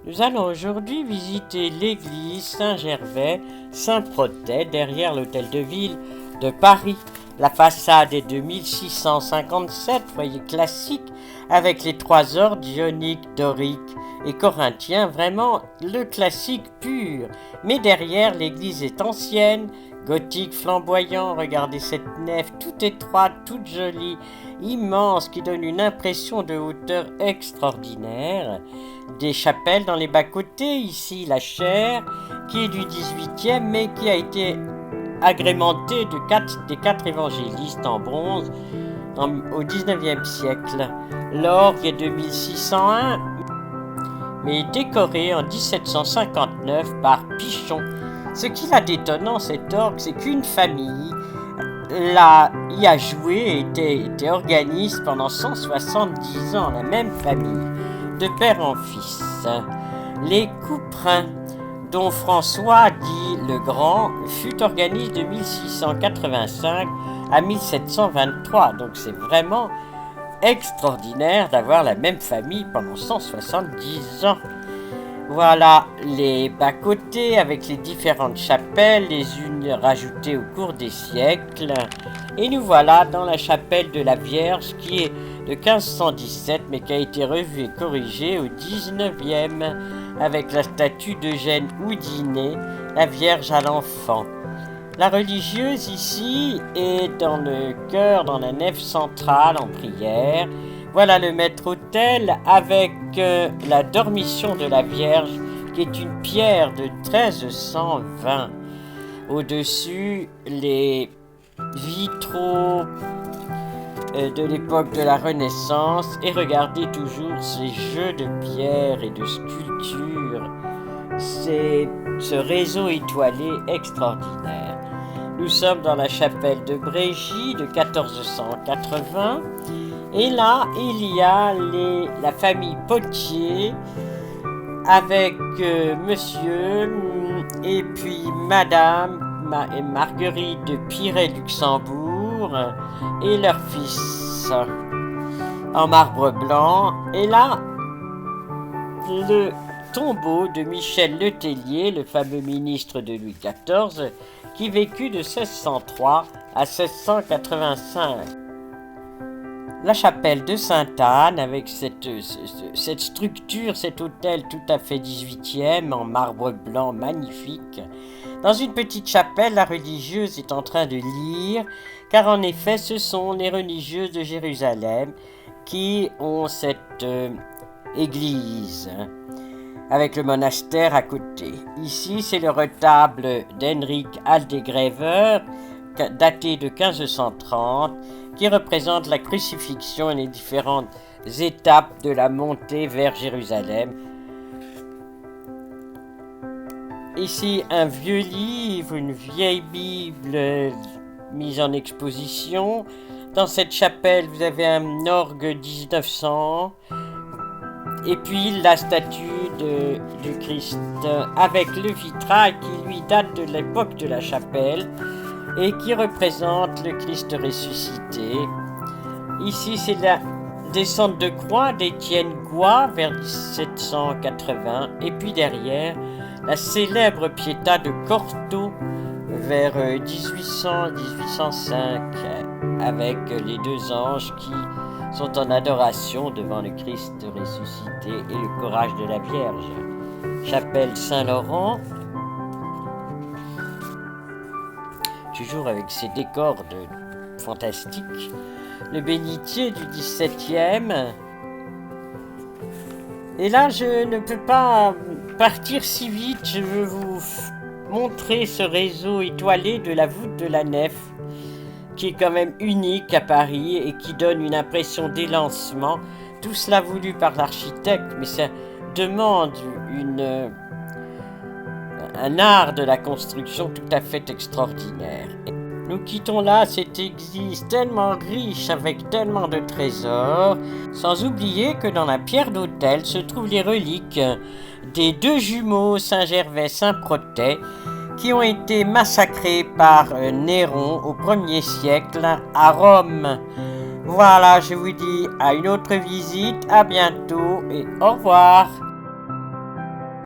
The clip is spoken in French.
Nous allons aujourd'hui visiter l'église Saint-Gervais, Saint-Protais, derrière l'hôtel de ville de Paris. La façade est de 1657, foyer classique, avec les trois ordres ionique, dorique et corinthien, vraiment le classique pur. Mais derrière, l'église est ancienne, gothique, flamboyant. Regardez cette nef toute étroite, toute jolie, immense, qui donne une impression de hauteur extraordinaire. Des chapelles dans les bas-côtés, ici la chaire, qui est du 18e, mais qui a été agrémentée des quatre évangélistes en bronze au 19e siècle. L'orgue est de 1601, mais décoré en 1759 par Pichon. Ce qui l'a d'étonnant, cet orgue, c'est qu'une famille y a joué et était organiste pendant 170 ans, la même famille, de père en fils. Les Couperins, dont François dit le Grand, fut organiste de 1685 à 1723, donc c'est vraiment extraordinaire d'avoir la même famille pendant 170 ans. Voilà les bas-côtés avec les différentes chapelles, les unes rajoutées au cours des siècles. Et nous voilà dans la chapelle de la Vierge qui est de 1517 mais qui a été revue et corrigée au 19e avec la statue d'Eugène Houdinet, la Vierge à l'enfant. La religieuse ici est dans le chœur, dans la nef centrale en prière. Voilà le maître-autel avec la dormition de la Vierge qui est une pierre de 1320. Au-dessus, les vitraux de l'époque de la Renaissance et regardez toujours ces jeux de pierre et de sculptures. C'est ce réseau étoilé extraordinaire. Nous sommes dans la chapelle de Brégy de 1480. Et là, il y a la famille Potier avec monsieur et puis madame Marguerite de Pirey-Luxembourg et leur fils en marbre blanc. Et là, le tombeau de Michel Letellier, le fameux ministre de Louis XIV, qui vécut de 1603 à 1685. La chapelle de Sainte-Anne avec cette structure, cet hôtel tout à fait 18e en marbre blanc magnifique. Dans une petite chapelle, la religieuse est en train de lire, car en effet ce sont les religieuses de Jérusalem qui ont cette église avec le monastère à côté. Ici c'est le retable d'Henrik Aldegrever daté de 1530 qui représente la crucifixion et les différentes étapes de la montée vers Jérusalem. Ici, un vieux livre, une vieille Bible mise en exposition. Dans cette chapelle, vous avez un orgue 1900. Et puis, la statue du Christ avec le vitrail qui lui date de l'époque de la chapelle et qui représente le Christ ressuscité. Ici, c'est la descente de croix d'Étienne Gouin vers 1780. Et puis derrière, la célèbre Pietà de Cortot vers 1800-1805, avec les deux anges qui sont en adoration devant le Christ ressuscité et le courage de la Vierge. Chapelle Saint-Laurent, toujours avec ses décors fantastiques. Le bénitier du 17e. Et là, je ne peux pas partir si vite. Je veux vous montrer ce réseau étoilé de la voûte de la nef, qui est quand même unique à Paris et qui donne une impression d'élancement. Tout cela voulu par l'architecte, mais ça demande un art de la construction tout à fait extraordinaire. Nous quittons là cette église tellement riche avec tellement de trésors, sans oublier que dans la pierre d'autel se trouvent les reliques des deux jumeaux Saint-Gervais-Saint-Protais qui ont été massacrés par Néron au 1er siècle à Rome. Voilà, je vous dis à une autre visite, à bientôt et au revoir.